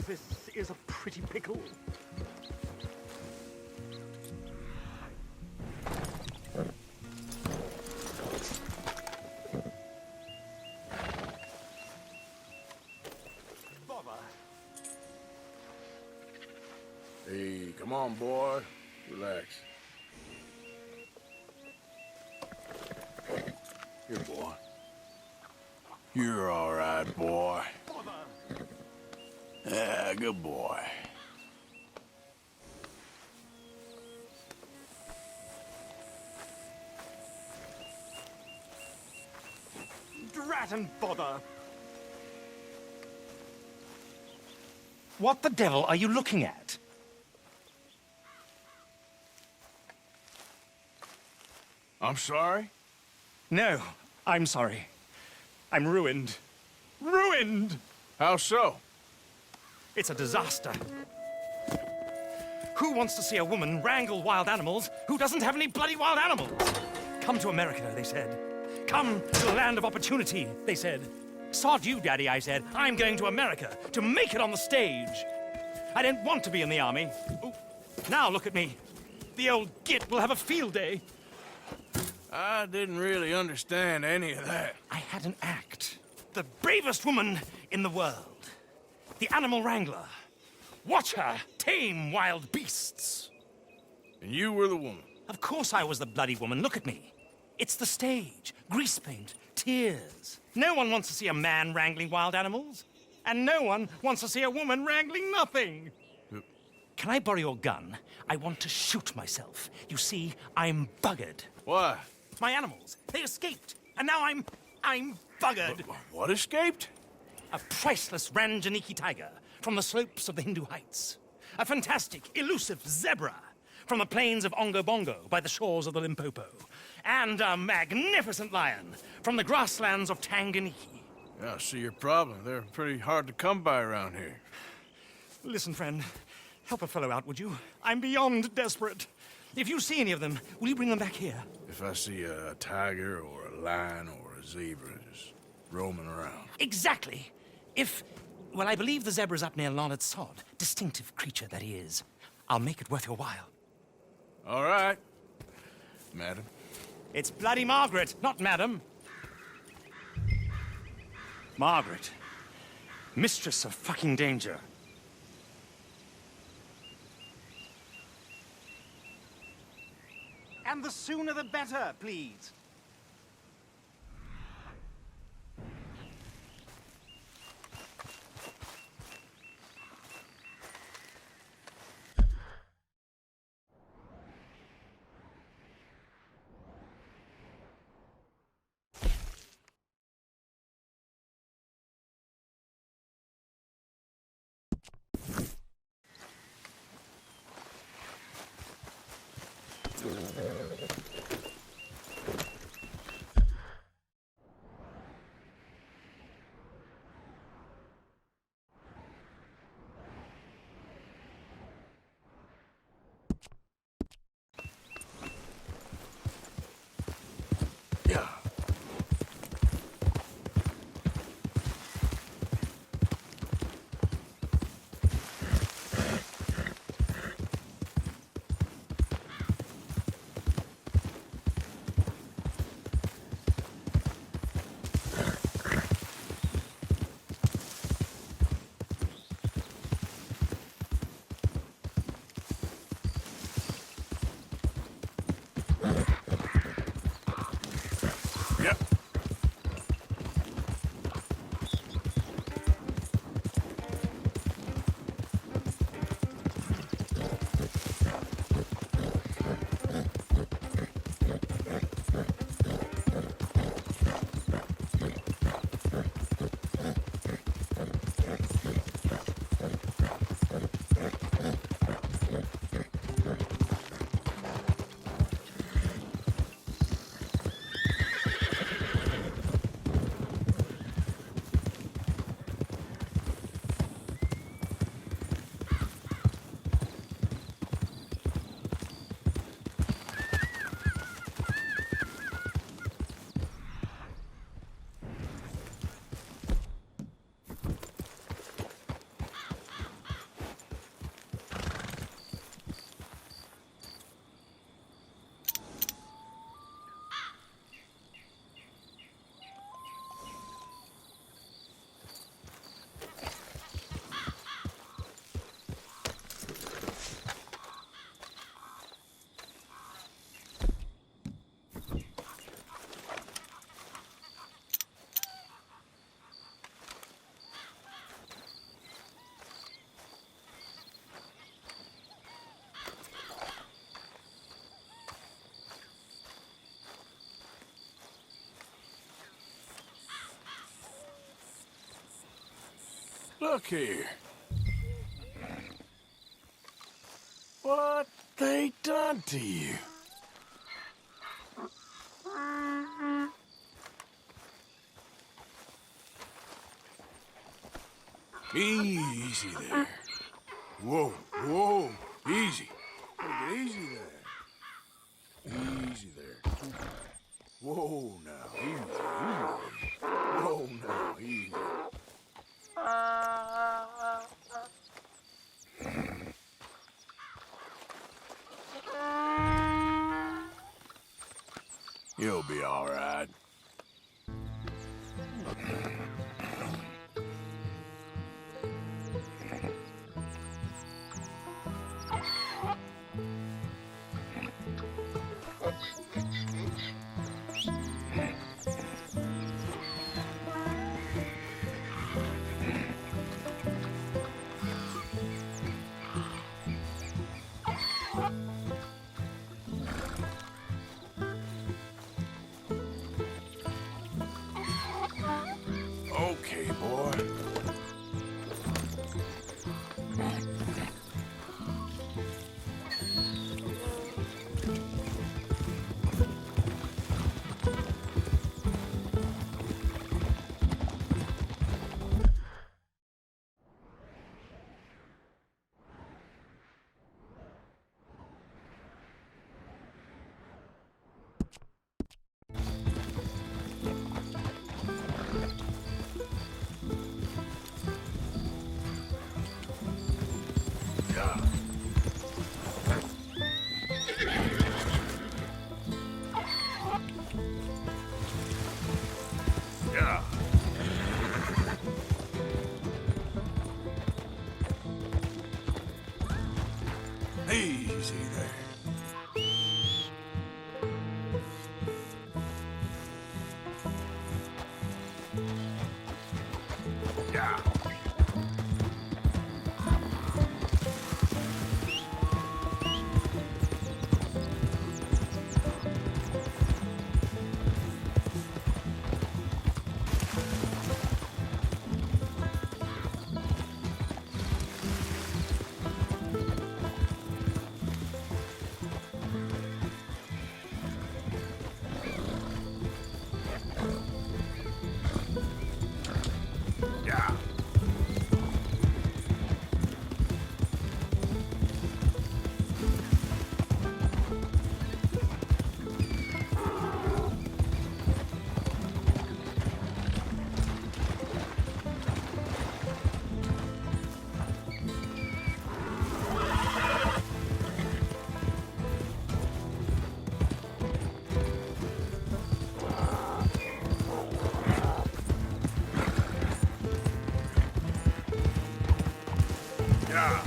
This is a pretty pickle. Bother. Hey, come on, boy. Relax. Here, boy. You're all right, boy. Bother. Yeah, good boy. Drat and bother. What the devil are you looking at? I'm sorry? No, I'm sorry. I'm ruined. Ruined! How so? It's a disaster. Who wants to see a woman wrangle wild animals who doesn't have any bloody wild animals? Come to America, they said. Come to the land of opportunity, they said. Sod you, Daddy, I said. I'm going to America to make it on the stage. I don't want to be in the army. Ooh, now look at me. The old git will have a field day. I didn't really understand any of that. I had an act. The bravest woman in the world. The animal wrangler. Watch her tame wild beasts. And you were the woman. Of course I was the bloody woman. Look at me. It's the stage. Grease paint. Tears. No one wants to see a man wrangling wild animals. And no one wants to see a woman wrangling nothing. Can I borrow your gun? I want to shoot myself. You see, I'm buggered. Why? My animals, they escaped. And now I'm buggered. What escaped? A priceless Ranjaniki tiger from the slopes of the Hindu Heights. A fantastic, elusive zebra from the plains of Ongo Bongo by the shores of the Limpopo. And a magnificent lion from the grasslands of Tanganyika. Yeah, I see your problem. They're pretty hard to come by around here. Listen, friend, help a fellow out, would you? I'm beyond desperate. If you see any of them, will you bring them back here? If I see a tiger or a lion or a zebra just roaming around. Exactly. Well, I believe the zebra's up near Larned Sod. Distinctive creature that he is. I'll make it worth your while. All right, madam. It's bloody Margaret, not madam. Margaret. Mistress of fucking danger. And the sooner the better, please. Look here. What they done to you? Easy there. Whoa, whoa, easy. Take it easy there. Easy there. Whoa, now, easy. Whoa, now, easy. You'll be all right. Okay, boy. Yeah. Easy there. Yeah. Yeah. Yeah.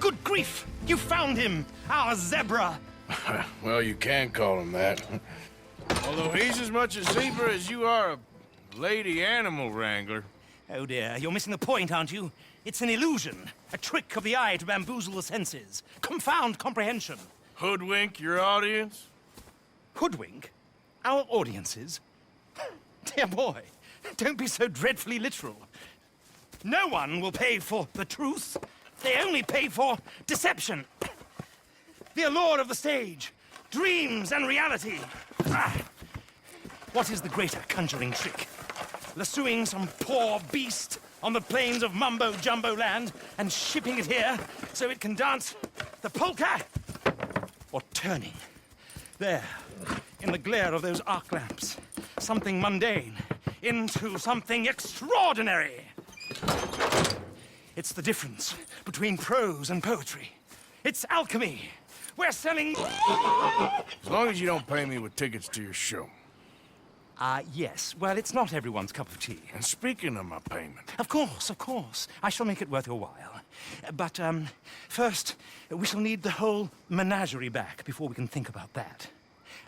Good grief! You found him! Our zebra! Well, you can call him that. Although he's as much a zebra as you are a lady animal wrangler. Oh dear, you're missing the point, aren't you? It's an illusion. A trick of the eye to bamboozle the senses. Confound comprehension. Hoodwink your audience? Hoodwink? Our audiences? Dear boy, don't be so dreadfully literal. No one will pay for the truth. They only pay for deception. The allure of the stage, dreams and reality. What is the greater conjuring trick? Lassoing some poor beast on the plains of mumbo-jumbo land and shipping it here so it can dance the polka? Or turning There, in the glare of those arc lamps, something mundane into something extraordinary. It's the difference between prose and poetry. It's alchemy. We're selling... As long as you don't pay me with tickets to your show. Yes. Well, it's not everyone's cup of tea. And speaking of my payment... Of course, of course. I shall make it worth your while. But, first, we shall need the whole menagerie back before we can think about that.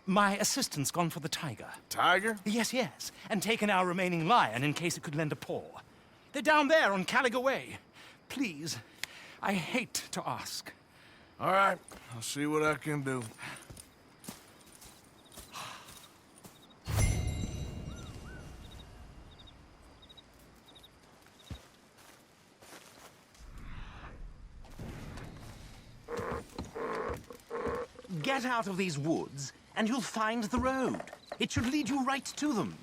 My assistant's gone for the tiger. Tiger? Yes, yes. And taken our remaining lion in case it could lend a paw. They're down there on Caliga Way. Please, I hate to ask. All right, I'll see what I can do. Get out of these woods, and you'll find the road. It should lead you right to them.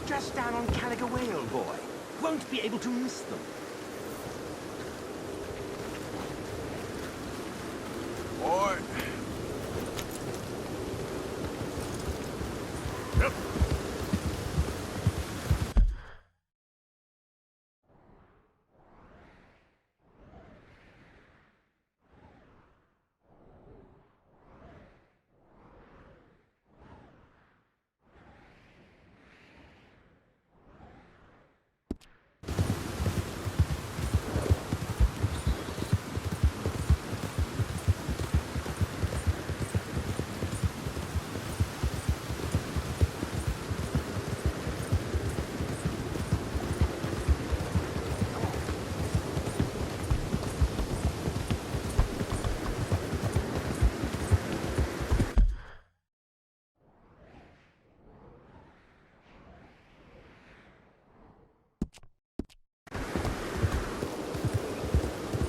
Just down on Caliga Way, old boy. Won't be able to miss them. Boy. Yep.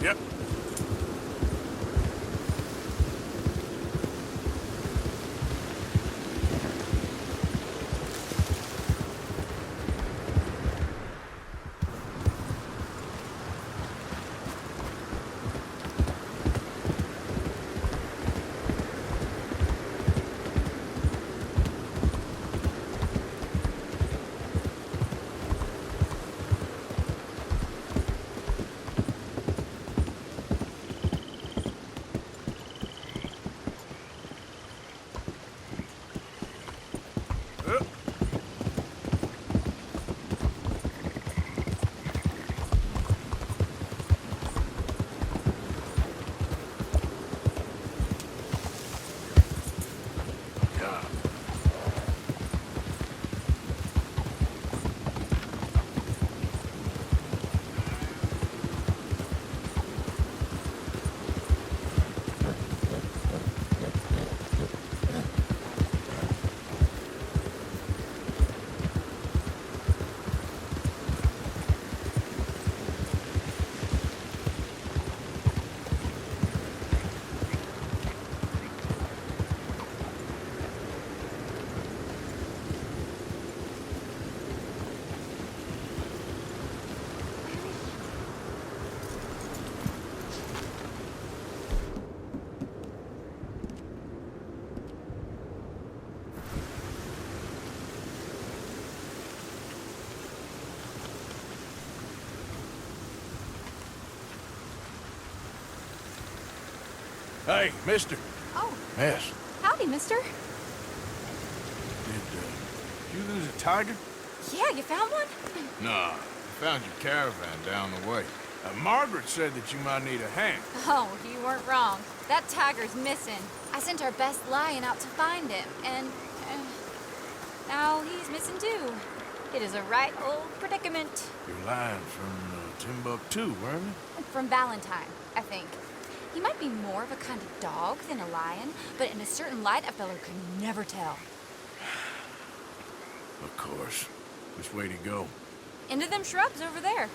Yep. Hey, mister. Oh, Yes. howdy, mister. Did you lose a tiger? Yeah, you found one? Nah, I found your caravan down the way. Margaret said that you might need a hand. Oh, you weren't wrong. That tiger's missing. I sent our best lion out to find him, and now he's missing too. It is a right old predicament. You're lying from Timbuktu, weren't you? From Valentine, I think. He might be more of a kind of dog than a lion, but in a certain light, a fella could never tell. Of course. Which way to go? Into them shrubs over there.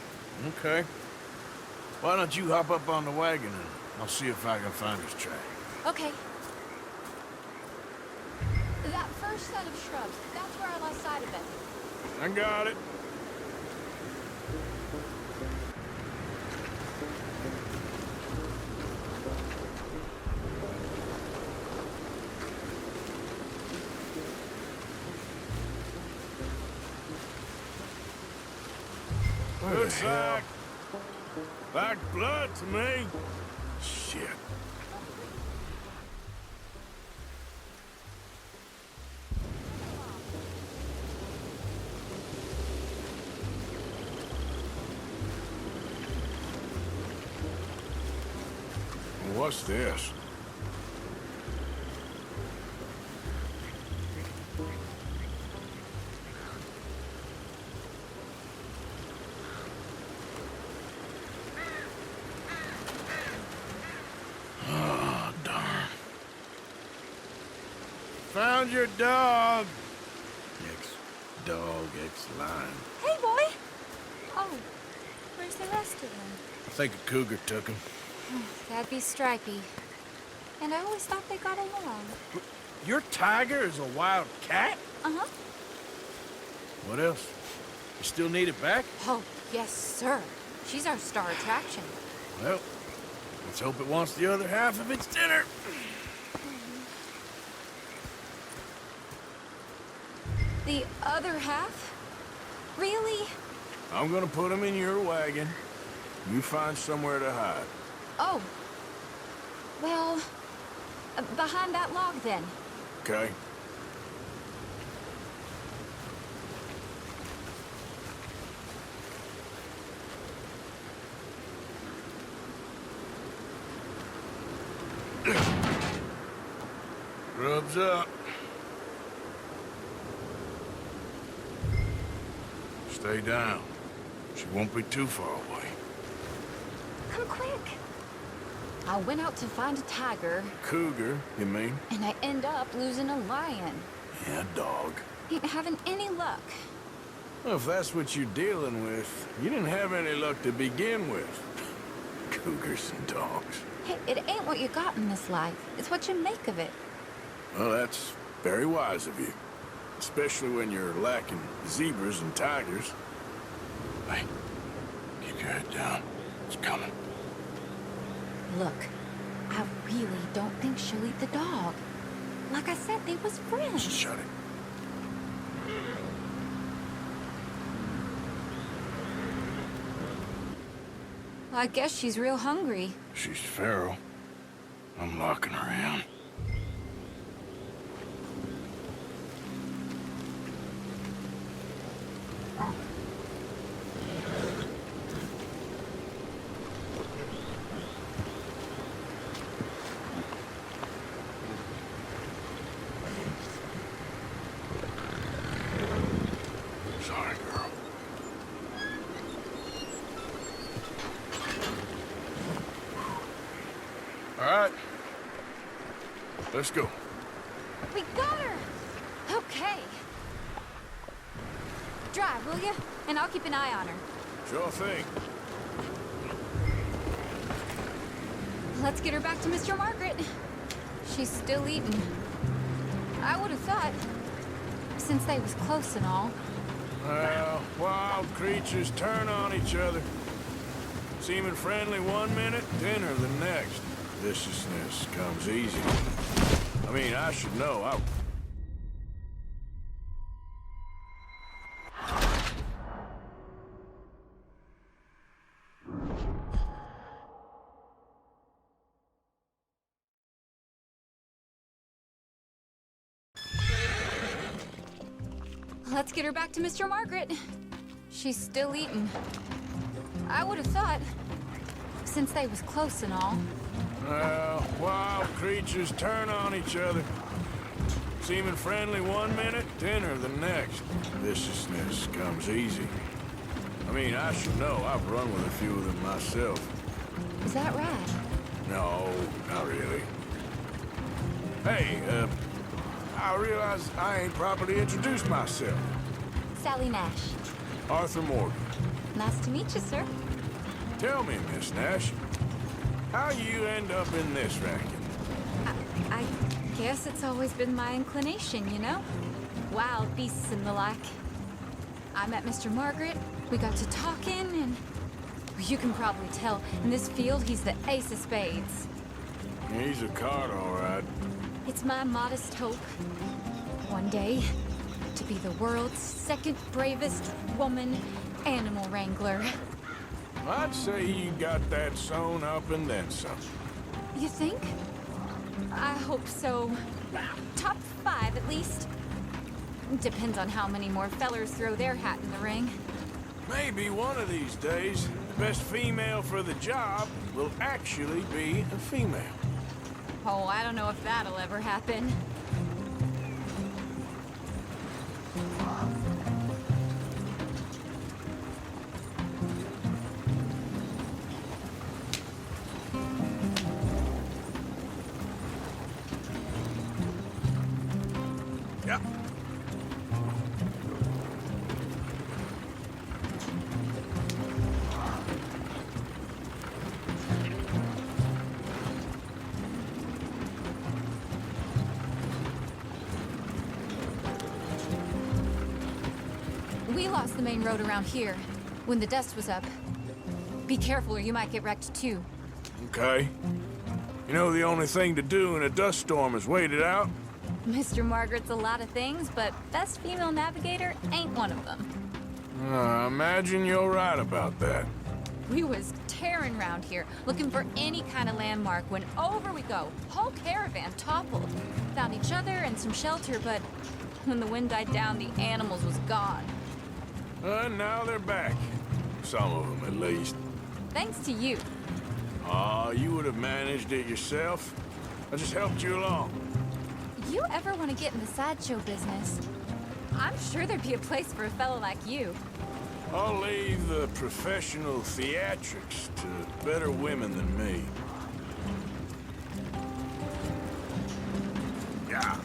Okay. Why don't you hop up on the wagon and I'll see if I can find his track. Okay. That first set of shrubs, that's where I lost sight of it. I got it. Looks like blood to me. Shit. What's this? Oh, darn. Found your dog. Ex-dog, ex-lion. Hey, boy! Oh, where's the rest of them? I think a cougar took him. That'd be Stripey. And I always thought they got along. Your tiger is a wild cat? Uh-huh. What else? You still need it back? Oh, yes, sir. She's our star attraction. Well, let's hope it wants the other half of its dinner. The other half? Really? I'm gonna put him in your wagon. You find somewhere to hide. Oh. Well, behind that log, then. Okay? Rubs up. Stay down. She won't be too far away. Come quick. I went out to find a tiger, Cougar, you mean? and I end up losing a lion. Yeah, dog. Ain't having any luck. Well, if that's what you're dealing with, you didn't have any luck to begin with. Cougars and dogs. Hey, it ain't what you got in this life. It's what you make of it. Well, that's very wise of you. Especially when you're lacking zebras and tigers. Hey, keep your head down. It's coming. Look, I really don't think she'll eat the dog. Like I said, they was friends. Shut it. I guess she's real hungry. She's feral. I'm locking her in. Sorry, girl. All right. Let's go. We got her! Okay. Drive, will you? And I'll keep an eye on her. Sure thing. Let's get her back to Mr. Margaret. She's still eating. I would have thought, since they was close and all. Well, wild creatures turn on each other. Seeming friendly one minute, dinner the next. Viciousness comes easy. I mean, I should know. Let's get her back to Mr. Margaret. She's still eating. I would have thought, since they was close and all. Well, wild creatures turn on each other. Seeming friendly one minute, dinner the next. Viciousness comes easy. I mean, I should know. I've run with a few of them myself. Is that right? No, not really. Hey, I realize I ain't properly introduced myself. Sally Nash. Arthur Morgan. Nice to meet you, sir. Tell me, Miss Nash, how you end up in this racket? I guess it's always been my inclination, you know? Wild beasts and the like. I met Mr. Margaret, we got to talking, and you can probably tell, in this field, he's the ace of spades. He's a card, all right. It's my modest hope, one day, to be the world's second bravest woman animal wrangler. I'd say you got that sewn up and then some. You think? I hope so. Top 5, at least. Depends on how many more fellers throw their hat in the ring. Maybe one of these days, the best female for the job will actually be a female. Oh, I don't know if that'll ever happen. Yeah. We lost the main road around here when the dust was up. Be careful or you might get wrecked too. Okay. You know the only thing to do in a dust storm is wait it out? Mr. Margaret's a lot of things, but best female navigator ain't one of them. I imagine you're right about that. We was tearing round here, looking for any kind of landmark when over we go. Whole caravan toppled. Found each other and some shelter, but when the wind died down, the animals was gone. And now they're back. Some of them, at least. Thanks to you. Aw, you would have managed it yourself. I just helped you along. You ever want to get in the sideshow business? I'm sure there'd be a place for a fellow like you. I'll leave the professional theatrics to better women than me. Yeah.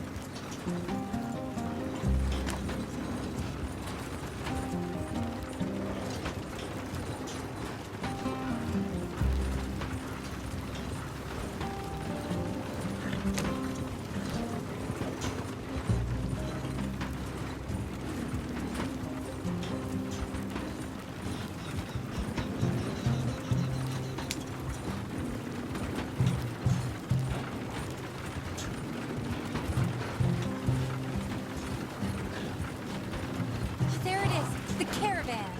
There it is, the caravan.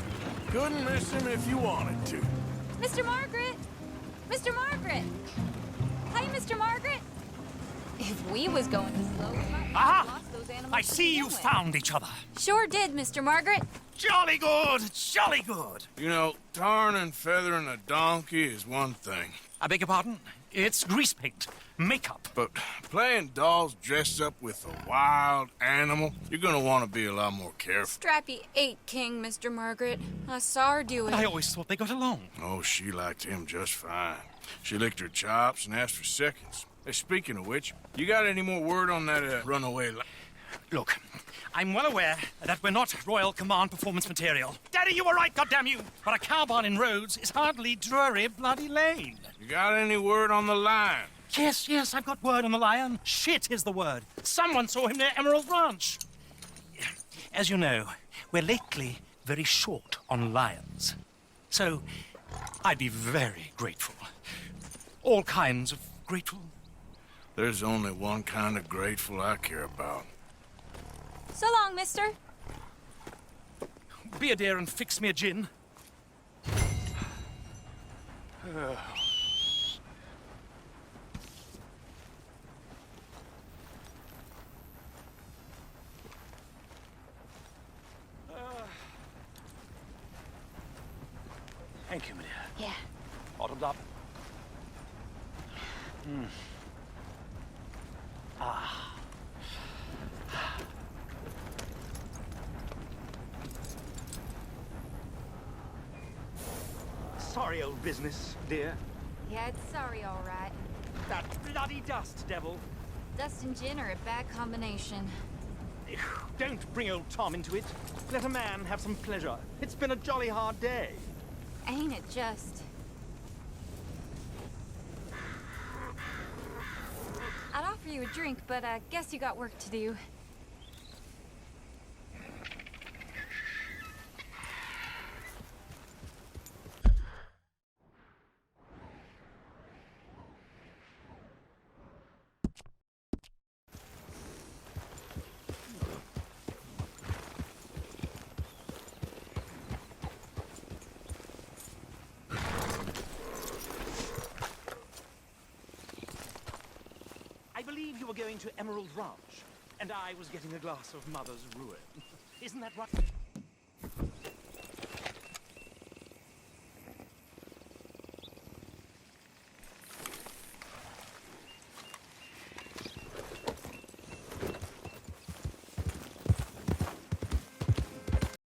Couldn't miss him if you wanted to. Mr. Margaret! Mr. Margaret! Hi, Mr. Margaret! If we was going slow, we might have Aha! lost those animals I to see begin you with. found each other. Sure did, Mr. Margaret. Jolly good, jolly good. You know, tarring and feathering a donkey is one thing. I beg your pardon? It's grease paint, makeup. But playing dolls dressed up with a wild animal, you're gonna want to be a lot more careful. Strappy ate King, Mr. Margaret. I saw her do it. I always thought they got along. Oh, she liked him just fine. She licked her chops and asked for seconds. Hey, speaking of which, you got any more word on that runaway Look, I'm well aware that we're not Royal Command performance material. Daddy, you were right, goddamn you! But a cow barn in Rhodes is hardly Drury Bloody Lane. You got any word on the lion? Yes, I've got word on the lion. Shit is the word. Someone saw him near Emerald Ranch. As you know, we're lately very short on lions. So, I'd be very grateful. All kinds of grateful. There's only one kind of grateful I care about. So long, mister. Be a dear and fix me a gin. Thank you, my dear. Yeah. Bottoms up. Sorry, old business, dear. Yeah, it's sorry, all right. That bloody dust, devil. Dust and gin are a bad combination. Don't bring old Tom into it. Let a man have some pleasure. It's been a jolly hard day. Ain't it just? I'd offer you a drink, but I guess you got work to do. I believe you were going to Emerald Ranch, and I was getting a glass of Mother's Ruin. Isn't that right?